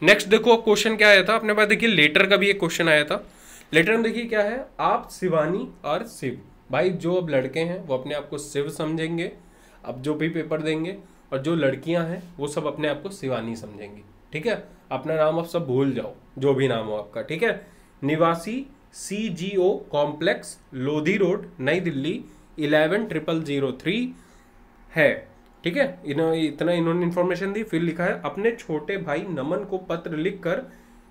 [SPEAKER 1] Next देखो क्वेश्चन क्या आया था अपने पास, देखिए लेटर का भी एक क्वेश्चन आया था। लेटर में देखिए क्या है, आप शिवानी और शिव, भाई जो अब लड़के हैं वो अपने आप को शिव समझेंगे, अब जो भी पेपर देंगे, और जो लड़कियां हैं वो सब अपने आप को शिवानी समझेंगी, ठीक है। अपना नाम आप सब भूल जाओ, जो भी नाम हो आपका, ठीक है। निवासी CGO कॉम्प्लेक्स लोधी रोड नई दिल्ली 110003 है, ठीक है। इतना इन्होंने इन्फॉर्मेशन दी। फिर लिखा है अपने छोटे भाई नमन को पत्र लिखकर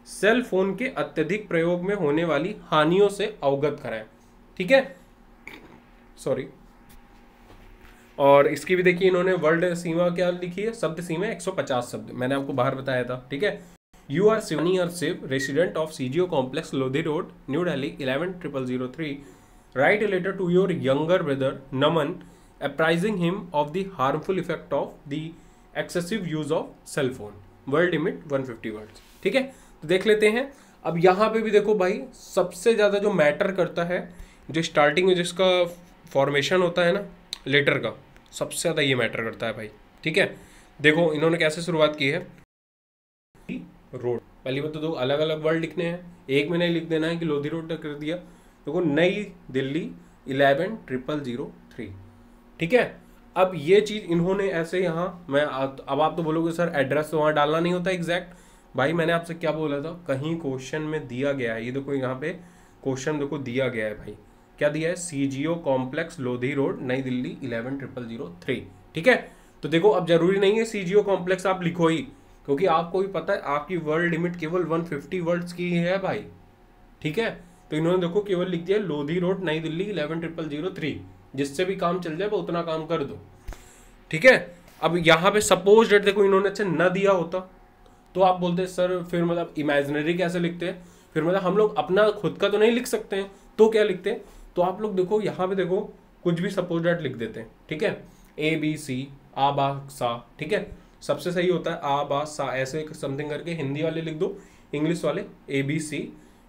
[SPEAKER 1] सेल फोन के अत्यधिक प्रयोग में होने वाली हानियों से अवगत कराएं, ठीक है, सॉरी। और इसकी भी देखिए इन्होंने वर्ल्ड सीमा क्या लिखी है, शब्द सीमा 150 शब्द, मैंने आपको बाहर बताया था, ठीक है। You are Shivani or Shiv resident of CGO complex Lodhi road new Delhi 110003 write a letter to your younger brother Naman apprising him of the harmful effect of the excessive use of cell phone, word limit 150 words, ठीक है। तो देख लेते हैं। अब यहाँ पे भी देखो भाई सबसे ज़्यादा जो मैटर करता है, जो स्टार्टिंग में जिसका फॉर्मेशन होता है ना लेटर का, सबसे ज़्यादा ये मैटर करता है भाई, ठीक है। देखो इन्होंने कैसे शुरुआत की है, रोड, पहली बात तो दो अलग अलग वर्ड लिखने हैं, एक में नहीं लिख देना है कि लोधी रोड तक कर दिया। देखो नई दिल्ली 110003, ठीक है। अब ये चीज़ इन्होंने ऐसे यहाँ अब आप तो बोलोगे सर एड्रेस तो वहाँ डालना नहीं होता एग्जैक्ट, भाई मैंने आपसे क्या बोला था, कहीं क्वेश्चन में दिया गया है, ये देखो यहाँ पे क्वेश्चन देखो दिया गया है भाई, क्या दिया है, CGO कॉम्प्लेक्स लोधी रोड नई दिल्ली 110003, ठीक है। तो देखो अब जरूरी नहीं है CGO कॉम्प्लेक्स आप लिखो ही, क्योंकि आपको भी पता है आपकी वर्ड लिमिट केवल 150 वर्ड्स की है भाई, ठीक है। तो इन्होंने देखो केवल लिख दिया लोधी रोड नई दिल्ली 110003, जिससे भी काम चल जाए वो उतना काम कर दो, ठीक है। अब यहाँ पे सपोज डेट देखो इन्होंने अच्छा न दिया होता तो आप बोलते सर फिर मतलब इमेजिनरी कैसे लिखते हैं, फिर मतलब हम लोग अपना खुद का तो नहीं लिख सकते हैं, तो क्या लिखते हैं, तो आप लोग देखो यहाँ पे देखो कुछ भी सपोज डेट लिख देते हैं, ठीक है। ABC आ बा सा, ठीक है, सबसे सही होता है आ बा सा, ऐसे समथिंग करके हिंदी वाले लिख दो, इंग्लिश वाले ABC,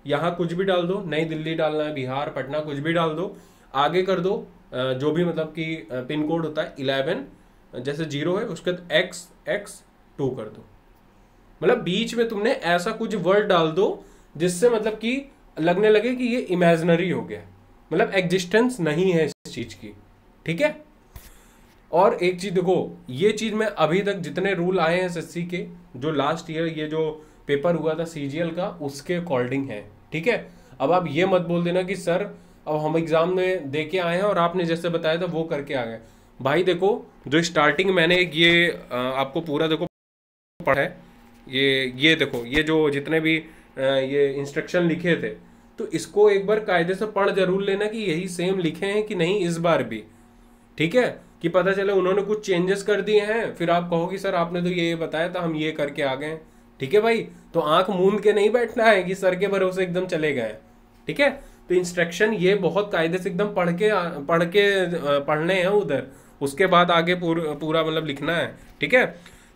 [SPEAKER 1] यहाँ कुछ भी डाल दो, नई दिल्ली डालना है, बिहार पटना कुछ भी डाल दो, आगे कर दो जो भी मतलब कि पिन कोड होता है 11 जैसे 0 है उसके बाद XX2 कर दो, मतलब बीच में तुमने ऐसा कुछ वर्ड डाल दो जिससे मतलब कि लगने लगे कि ये इमेजिनरी हो गया, मतलब एग्जिस्टेंस नहीं है इस चीज की, ठीक है। और एक चीज देखो, ये चीज में अभी तक जितने रूल आए हैं SSC के, जो लास्ट ईयर ये जो पेपर हुआ था CGL का उसके अकॉर्डिंग है, ठीक है। अब आप ये मत बोल देना कि सर अब हम एग्जाम में दे के आए हैं और आपने जैसे बताया था वो करके आ गए, भाई देखो जो स्टार्टिंग मैंने ये आपको पूरा देखो पढ़ा है, ये देखो ये जो जितने भी ये इंस्ट्रक्शन लिखे थे, तो इसको एक बार कायदे से पढ़ जरूर लेना कि यही सेम लिखे हैं कि नहीं इस बार भी, ठीक है, कि पता चले उन्होंने कुछ चेंजेस कर दिए हैं, फिर आप कहो कि सर आपने तो ये बताया था हम ये करके आ गए, ठीक है भाई। तो आंख मूंद के नहीं बैठना है कि सर के भरोसे एकदम चले गए, ठीक है। तो इंस्ट्रक्शन ये बहुत कायदे से एकदम पढ़ने हैं उधर, उसके बाद आगे पूरा मतलब लिखना है, ठीक है।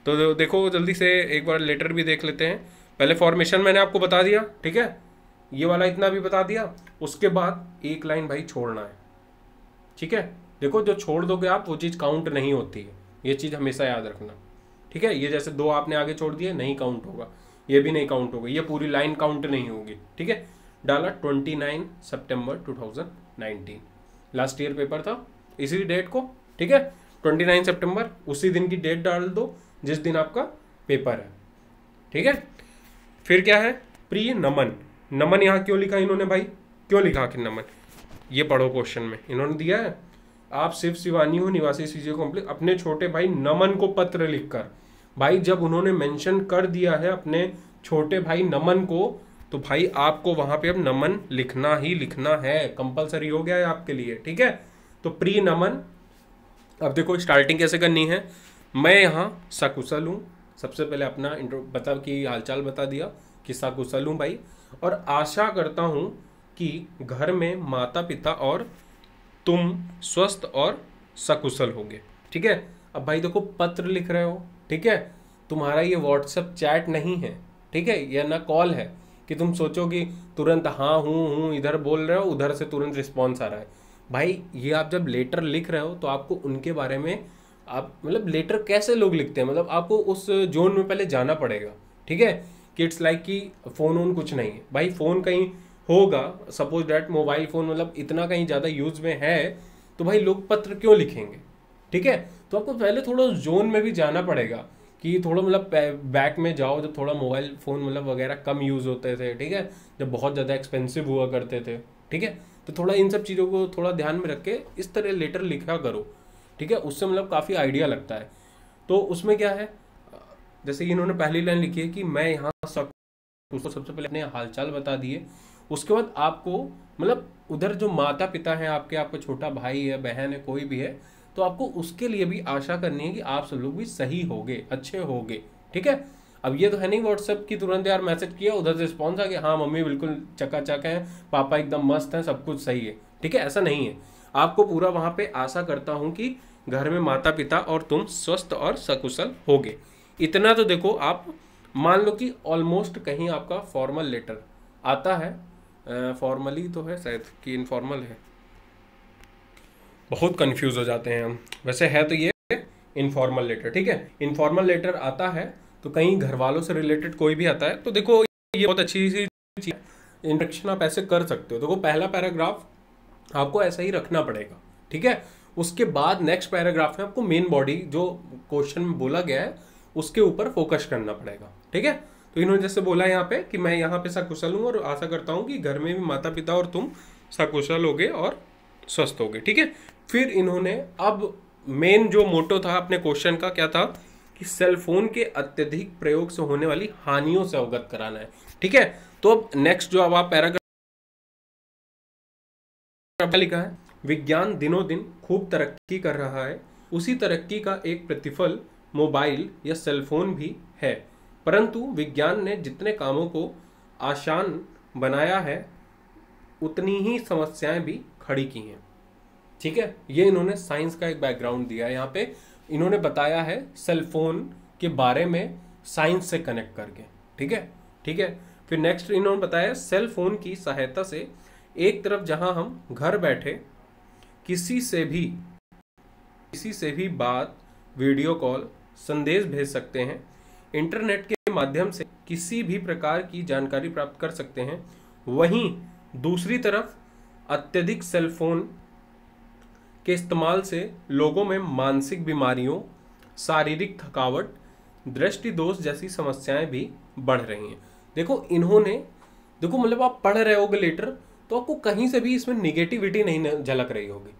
[SPEAKER 1] तो देखो जल्दी से एक बार लेटर भी देख लेते हैं, पहले फॉर्मेशन मैंने आपको बता दिया, ठीक है, ये वाला इतना भी बता दिया, उसके बाद एक लाइन भाई छोड़ना है, ठीक है। देखो जो छोड़ दोगे आप वो चीज़ काउंट नहीं होती है, ये चीज़ हमेशा याद रखना, ठीक है। ये जैसे 2 आपने आगे छोड़ दिए नहीं काउंट होगा, ये भी नहीं काउंट होगा, ये पूरी लाइन काउंट नहीं होगी, ठीक है। डाला 29 सितंबर 2019, लास्ट ईयर पेपर था इसी डेट को, ठीक है 29 सितंबर, उसी दिन की डेट डाल दो जिस दिन आपका पेपर है, ठीक है। फिर क्या है, प्रिय नमन। नमन यहाँ क्यों लिखा इन्होंने भाई, क्यों लिखा आखिर नमन, ये पढ़ो क्वेश्चन में इन्होंने दिया है, आप शिव शिवानी हो निवासी सीजे कॉम्प्लेक्स, अपने छोटे भाई नमन को पत्र लिखकर। भाई जब उन्होंने मेंशन कर दिया है अपने छोटे भाई नमन को, तो भाई आपको वहां पे अब नमन लिखना ही लिखना है, कंपलसरी हो गया है आपके लिए, ठीक है। तो प्रिय नमन, अब देखो स्टार्टिंग कैसे करनी है। मैं यहाँ सकुशल हूँ, सबसे पहले अपना इंट्रो बता कि हालचाल बता दिया कि सकुशल हूँ भाई, और आशा करता हूँ कि घर में माता पिता और तुम स्वस्थ और सकुशल होगे, ठीक है। अब भाई देखो पत्र लिख रहे हो, ठीक है, तुम्हारा ये व्हाट्सएप चैट नहीं है, ठीक है, या ना कॉल है कि तुम सोचो कि तुरंत हाँ हूँ इधर बोल रहे हो, उधर से तुरंत रिस्पॉन्स आ रहा है। भाई ये आप जब लेटर लिख रहे हो तो आपको उनके बारे में, आप मतलब लेटर कैसे लोग लिखते हैं, मतलब आपको उस जोन में पहले जाना पड़ेगा, ठीक है। कि इट्स लाइक कि फ़ोन वोन कुछ नहीं है भाई, फ़ोन कहीं होगा, सपोज डैट मोबाइल फ़ोन मतलब इतना कहीं ज़्यादा यूज़ में है तो भाई लोग पत्र क्यों लिखेंगे, ठीक है। तो आपको पहले थोड़ा जोन में भी जाना पड़ेगा कि थोड़ा मतलब बैक में जाओ, जब थोड़ा मोबाइल फ़ोन मतलब वगैरह कम यूज़ होते थे, ठीक है, जब बहुत ज़्यादा एक्सपेंसिव हुआ करते थे, ठीक है। तो थोड़ा इन सब चीज़ों को थोड़ा ध्यान में रख के इस तरह लेटर लिखा करो, ठीक है, उससे मतलब काफ़ी आइडिया लगता है। तो उसमें क्या है, जैसे कि इन्होंने पहली लाइन लिखी है कि मैं यहाँ सब, उसको सबसे पहले अपने हालचाल बता दिए, उसके बाद आपको मतलब उधर जो माता पिता हैं आपके, आपका छोटा भाई है बहन है कोई भी है, तो आपको उसके लिए भी आशा करनी है कि आप सब लोग भी सही होगे, अच्छे होगे, ठीक है। अब ये तो है नहीं व्हाट्सएप की तुरंत यार मैसेज किया उधर से रिस्पॉन्स आ गया, हाँ मम्मी बिल्कुल चकाचक है, पापा एकदम मस्त हैं, सब कुछ सही है, ठीक है, ऐसा नहीं है। आपको पूरा वहां पे आशा करता हूं कि घर में माता पिता और तुम स्वस्थ और सकुशल होगे, इतना तो देखो आप मान लो कि ऑलमोस्ट कहीं आपका फॉर्मल लेटर आता है, फॉर्मली तो है शायद कि इनफॉर्मल है, बहुत कंफ्यूज हो जाते हैं हम, वैसे है तो ये इनफॉर्मल लेटर, ठीक है, इनफॉर्मल लेटर आता है तो कहीं घर वालों से रिलेटेड कोई भी आता है, तो देखो ये बहुत अच्छी सी चीज है, इंट्रोडक्शन आप ऐसे कर सकते हो। देखो पहला पैराग्राफ आपको ऐसा ही रखना पड़ेगा, ठीक है, उसके बाद नेक्स्ट पैराग्राफ में आपको मेन बॉडी जो क्वेश्चन में बोला गया है उसके ऊपर फोकस करना पड़ेगा, ठीक है। तो इन्होंने जैसे बोला यहाँ पे कि मैं यहाँ पे सकुशल हूँ और आशा करता हूँ कि घर में भी माता पिता और तुम सकुशल होगे और स्वस्थ होगे, ठीक है। फिर इन्होंने अब मेन जो मोटो था अपने क्वेश्चन का क्या था कि सेल फोन के अत्यधिक प्रयोग से होने वाली हानियों से अवगत कराना है, ठीक है। तो अब नेक्स्ट जो अब आप पैराग्राफ लिखा है, विज्ञान दिनों दिन खूब तरक्की कर रहा है, उसी तरक्की का एक प्रतिफल मोबाइल या सेलफोन भी है, परंतु विज्ञान ने जितने कामों को आसान बनाया है उतनी ही समस्याएं भी खड़ी की हैं, ठीक है। ये इन्होंने साइंस का एक बैकग्राउंड दिया है, यहाँ पे इन्होंने बताया है सेलफोन के बारे में साइंस से कनेक्ट करके, ठीक है, ठीक है। फिर नेक्स्ट इन्होंने बताया सेल फोन की सहायता से एक तरफ जहां हम घर बैठे किसी से भी बात, वीडियो कॉल, संदेश भेज सकते हैं, इंटरनेट के माध्यम से किसी भी प्रकार की जानकारी प्राप्त कर सकते हैं, वहीं दूसरी तरफ अत्यधिक सेलफोन के इस्तेमाल से लोगों में मानसिक बीमारियों, शारीरिक थकावट, दृष्टि दोष जैसी समस्याएं भी बढ़ रही हैं। देखो इन्होंने, देखो मतलब आप पढ़ रहे होगे लेटर तो आपको कहीं से भी इसमें निगेटिविटी नहीं झलक रही होगी।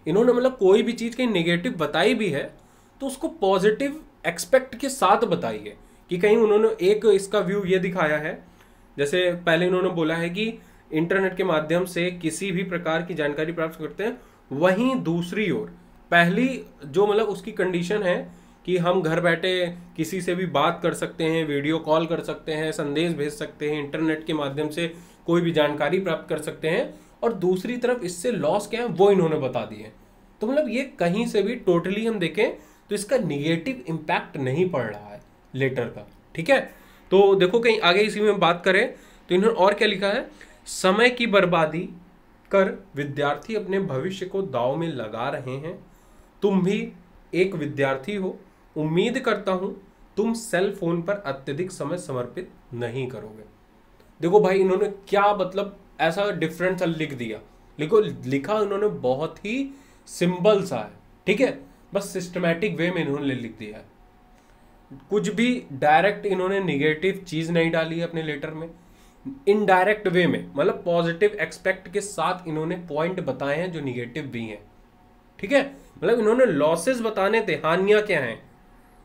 [SPEAKER 1] इन्होंने मतलब कोई भी चीज़ कहीं नेगेटिव बताई भी है तो उसको पॉजिटिव एक्सपेक्ट के साथ बताई है कि कहीं उन्होंने एक इसका व्यू ये दिखाया है, जैसे पहले इन्होंने बोला है कि इंटरनेट के माध्यम से किसी भी प्रकार की जानकारी प्राप्त करते हैं, वहीं दूसरी ओर पहली जो मतलब उसकी कंडीशन है कि हम घर बैठे किसी से भी बात कर सकते हैं, वीडियो कॉल कर सकते हैं, संदेश भेज सकते हैं, इंटरनेट के माध्यम से कोई भी जानकारी प्राप्त कर सकते हैं, और दूसरी तरफ इससे लॉस क्या है वो इन्होंने बता दिए। तो मतलब ये कहीं से भी टोटली हम देखें तो इसका निगेटिव इम्पैक्ट नहीं पड़ रहा है लेटर का, ठीक है। तो देखो कहीं आगे इसी में बात करें तो इन्होंने और क्या लिखा है, समय की बर्बादी कर विद्यार्थी अपने भविष्य को दांव में लगा रहे हैं, तुम भी एक विद्यार्थी हो, उम्मीद करता हूं तुम सेल फोन पर अत्यधिक समय समर्पित नहीं करोगे। देखो भाई इन्होंने क्या मतलब ऐसा डिफरेंट सा लिख दिया, लिखो, लिखा उन्होंने बहुत ही सिंपल सा है, ठीक है, बस सिस्टमैटिक वे में इन्होंने लिख दिया है। कुछ भी डायरेक्ट इन्होंने निगेटिव चीज नहीं डाली है अपने लेटर में, इनडायरेक्ट वे में, मतलब पॉजिटिव एक्सपेक्ट के साथ इन्होंने पॉइंट बताए हैं जो निगेटिव भी हैं, ठीक है। मतलब इन्होंने लॉसेस बताने थे, हानियां क्या हैं,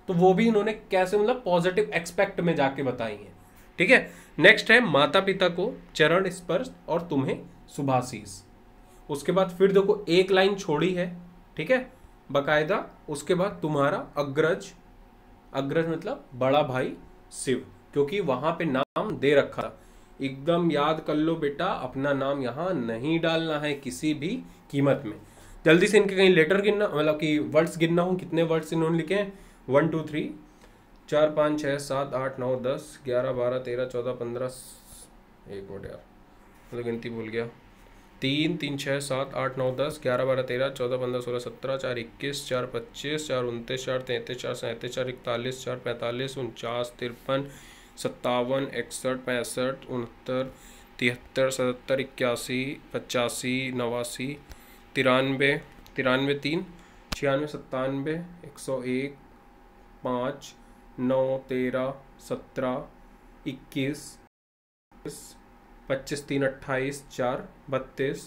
[SPEAKER 1] तो वो भी इन्होंने कैसे मतलब पॉजिटिव एक्सपेक्ट में जाके बताई हैं, ठीक है। नेक्स्ट है माता पिता को चरण स्पर्श और तुम्हें शुभाशीष। उसके बाद फिर देखो एक लाइन छोड़ी है, ठीक है, बकायदा। उसके बाद तुम्हारा अग्रज, अग्रज मतलब बड़ा भाई शिव, क्योंकि वहां पे नाम दे रखा था। एकदम याद कर लो बेटा, अपना नाम यहाँ नहीं डालना है किसी भी कीमत में। जल्दी से इनके कहीं लेटर गिनना, मतलब कि वर्ड्स गिनना हो, कितने वर्ड्स इन्होंने लिखे हैं, 1 2 3 4 5 6 7 8 9 10 11 12 13 14 15, एक मिनट यार मतलब गिनती भूल गया, 3 3 6 7 8 9 10 11 12 13 14 15 16 17 4 21 4 25 4 29 4 33 4 37 4 41 4 45 49 53 57 61 65 69 73 77 81 85 89 93 93 3 96 97 101 5 9 13 17 21 25 3 28 4 32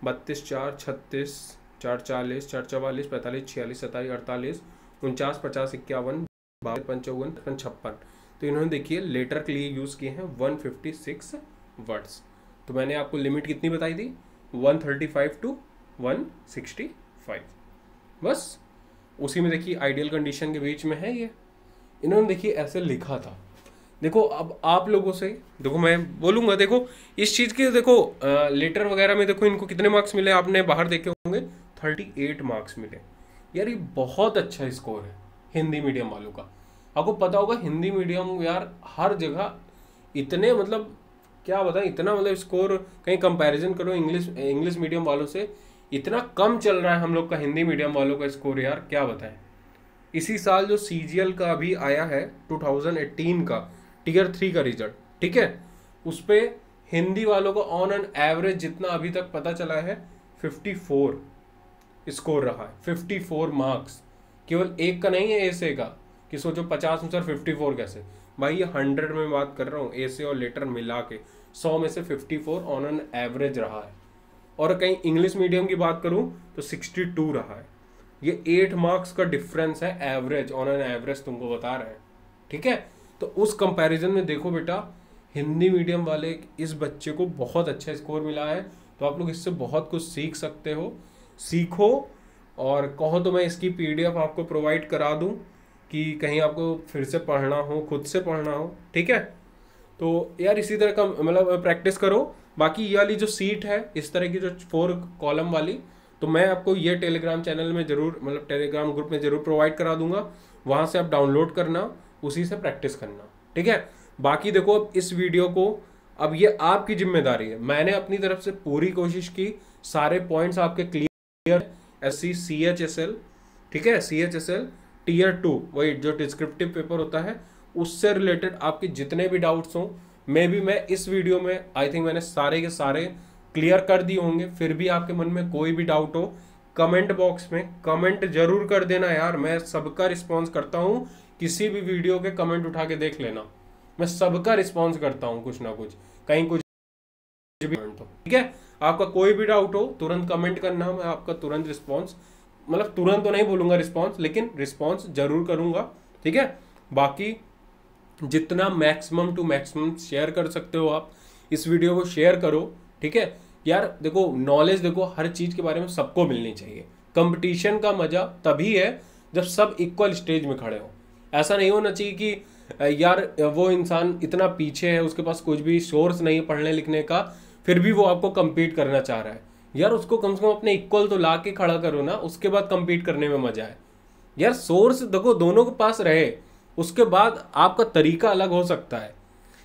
[SPEAKER 1] 32 4 36 4 40 4 44 45 46 47 48 49 50 51 52 55 56। तो इन्होंने देखिए लेटर के लिए यूज़ किए हैं 156 वर्ड्स। तो मैंने आपको लिमिट कितनी बताई थी, 135 टू 165, बस उसी में देखिए आइडियल कंडीशन के बीच में है ये। इन्होंने देखिए ऐसे लिखा था। देखो अब आप लोगों से देखो मैं बोलूँगा, देखो इस चीज़ के देखो लेटर वगैरह में देखो इनको कितने मार्क्स मिले, आपने बाहर देखे होंगे 38 मार्क्स मिले। यार ये बहुत अच्छा स्कोर है हिंदी मीडियम वालों का। आपको पता होगा हिंदी मीडियम यार हर जगह इतने मतलब क्या बताएं, इतना मतलब स्कोर कहीं कंपैरिजन करो इंग्लिश मीडियम वालों से, इतना कम चल रहा है हम लोग का हिंदी मीडियम वालों का स्कोर, यार क्या बताएं। इसी साल जो CGL का अभी आया है 2018 का टियर 3 का रिजल्ट, ठीक है, उस पे हिंदी वालों को ऑन एन एवरेज जितना अभी तक पता चला है 54 स्कोर रहा है, 54 मार्क्स। केवल एक का नहीं है, ऐसे का कि सोचो 50 में सर 54 कैसे, भाई ये 100 में बात कर रहा हूँ, ऐसे और लेटर मिला के 100 में से 54 ऑन एन एवरेज रहा है। और कहीं इंग्लिश मीडियम की बात करूँ तो 62 रहा है। ये 8 मार्क्स का डिफरेंस है एवरेज, ऑन एन एवरेज तुमको बता रहे हैं, ठीक है। तो उस कंपैरिजन में देखो बेटा हिंदी मीडियम वाले इस बच्चे को बहुत अच्छा स्कोर मिला है। तो आप लोग इससे बहुत कुछ सीख सकते हो, सीखो। और कहो तो मैं इसकी PDF आपको प्रोवाइड करा दूं कि कहीं आपको फिर से पढ़ना हो, खुद से पढ़ना हो, ठीक है। तो यार इसी तरह का मतलब प्रैक्टिस करो। बाकी ये वाली जो सीट है इस तरह की जो 4 कॉलम वाली, तो मैं आपको ये टेलीग्राम चैनल में जरूर मतलब टेलीग्राम ग्रुप में जरूर प्रोवाइड करा दूंगा, वहाँ से आप डाउनलोड करना, उसी से प्रैक्टिस करना, ठीक है। बाकी देखो अब इस वीडियो को अब ये आपकी जिम्मेदारी है, मैंने अपनी तरफ से पूरी कोशिश की, सारे पॉइंट्स आपके क्लियर, SC CHSL, ठीक है, CHSL टियर 2 वही जो डिस्क्रिप्टिव पेपर होता है उससे रिलेटेड आपके जितने भी डाउट्स हों, मैं इस वीडियो में आई थिंक मैंने सारे के सारे क्लियर कर दिए होंगे। फिर भी आपके मन में कोई भी डाउट हो कमेंट बॉक्स में कमेंट जरूर कर देना यार, मैं सबका रिस्पॉन्स करता हूँ। किसी भी वीडियो के कमेंट उठा के देख लेना, मैं सबका रिस्पॉन्स करता हूँ, कुछ ना कुछ कहीं कुछ भी तो, ठीक है। आपका कोई भी डाउट हो तुरंत कमेंट करना, मैं आपका तुरंत रिस्पॉन्स, मतलब तुरंत तो नहीं बोलूंगा रिस्पॉन्स, लेकिन रिस्पॉन्स जरूर करूंगा, ठीक है। बाकी जितना मैक्सिमम टू मैक्सिमम शेयर कर सकते हो आप इस वीडियो को शेयर करो, ठीक है। यार देखो नॉलेज देखो हर चीज़ के बारे में सबको मिलनी चाहिए। कंपटीशन का मजा तभी है जब सब इक्वल स्टेज में खड़े हो। ऐसा नहीं होना चाहिए कि यार वो इंसान इतना पीछे है, उसके पास कुछ भी सोर्स नहीं है पढ़ने लिखने का, फिर भी वो आपको compete करना चाह रहा है। यार उसको कम से कम अपने इक्वल तो ला के खड़ा करो ना, उसके बाद compete करने में मजा है। यार सोर्स देखो दोनों के पास रहे, उसके बाद आपका तरीका अलग हो सकता है,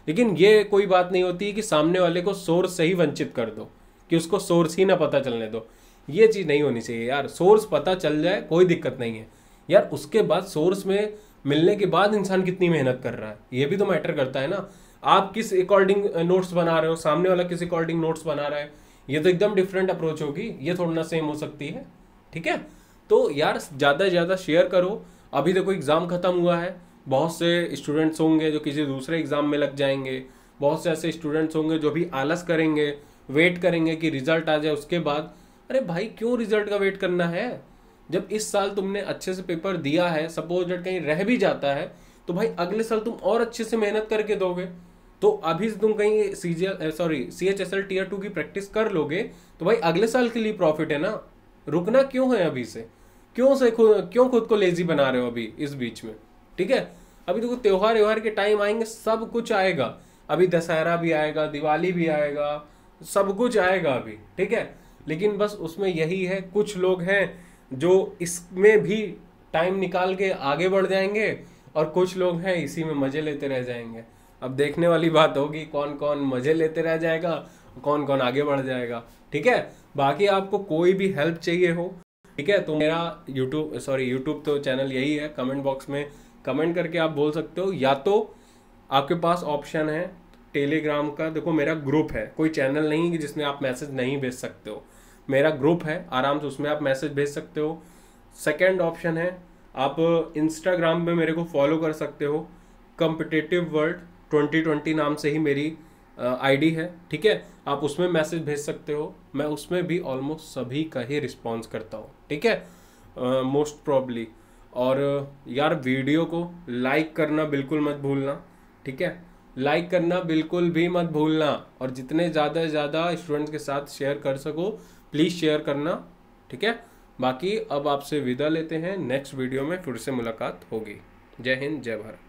[SPEAKER 1] लेकिन ये कोई बात नहीं होती कि सामने वाले को सोर्स से ही वंचित कर दो, कि उसको सोर्स ही ना पता चलने दो। ये चीज़ नहीं होनी चाहिए यार, सोर्स पता चल जाए कोई दिक्कत नहीं है यार, उसके बाद सोर्स में मिलने के बाद इंसान कितनी मेहनत कर रहा है ये भी तो मैटर करता है ना। आप किस अकॉर्डिंग नोट्स बना रहे हो, सामने वाला किस अकॉर्डिंग नोट्स बना रहा है, ये तो एकदम डिफरेंट अप्रोच होगी, ये थोड़ा ना सेम हो सकती है। ठीक है, तो यार ज़्यादा से ज़्यादा शेयर करो। अभी देखो एग्ज़ाम ख़त्म हुआ है, बहुत से स्टूडेंट्स होंगे जो किसी दूसरे एग्ज़ाम में लग जाएंगे, बहुत से ऐसे स्टूडेंट्स होंगे जो भी आलस करेंगे, वेट करेंगे कि रिजल्ट आ जाए उसके बाद। अरे भाई क्यों रिजल्ट का वेट करना है? जब इस साल तुमने अच्छे से पेपर दिया है, सपोज डेट कहीं रह भी जाता है, तो भाई अगले साल तुम और अच्छे से मेहनत करके दोगे। तो अभी से तुम कहीं CHSL टीयर 2 की प्रैक्टिस कर लोगे तो भाई अगले साल के लिए प्रॉफिट है ना। रुकना क्यों है अभी से? क्यों खुद को लेजी बना रहे हो अभी इस बीच में? ठीक है, अभी देखो त्योहार व्योहार के टाइम आएंगे, सब कुछ आएगा। अभी दशहरा भी आएगा, दिवाली भी आएगा, सब कुछ आएगा अभी। ठीक है, लेकिन बस उसमें यही है, कुछ लोग हैं जो इसमें भी टाइम निकाल के आगे बढ़ जाएंगे और कुछ लोग हैं इसी में मजे लेते रह जाएंगे। अब देखने वाली बात होगी कौन कौन मजे लेते रह जाएगा, कौन कौन आगे बढ़ जाएगा। ठीक है, बाकी आपको कोई भी हेल्प चाहिए हो, ठीक है, तो मेरा यूट्यूब तो चैनल यही है, कमेंट बॉक्स में कमेंट करके आप बोल सकते हो। या तो आपके पास ऑप्शन है टेलीग्राम का, देखो मेरा ग्रुप है, कोई चैनल नहीं है कि जिसमें आप मैसेज नहीं भेज सकते हो, मेरा ग्रुप है, आराम से उसमें आप मैसेज भेज सकते हो। सेकंड ऑप्शन है आप इंस्टाग्राम पे मेरे को फॉलो कर सकते हो, कॉम्पिटिटिव वर्ल्ड 2020 नाम से ही मेरी आईडी है। ठीक है, आप उसमें मैसेज भेज सकते हो, मैं उसमें भी ऑलमोस्ट सभी का ही रिस्पॉन्स करता हूँ। ठीक है, मोस्ट प्रॉब्ली। और यार वीडियो को लाइक करना बिल्कुल मत भूलना। ठीक है, लाइक करना बिल्कुल भी मत भूलना, और जितने ज़्यादा से ज़्यादा स्टूडेंट्स के साथ शेयर कर सको प्लीज़ शेयर करना। ठीक है, बाकी अब आपसे विदा लेते हैं, नेक्स्ट वीडियो में फिर से मुलाकात होगी। जय हिंद, जय भारत।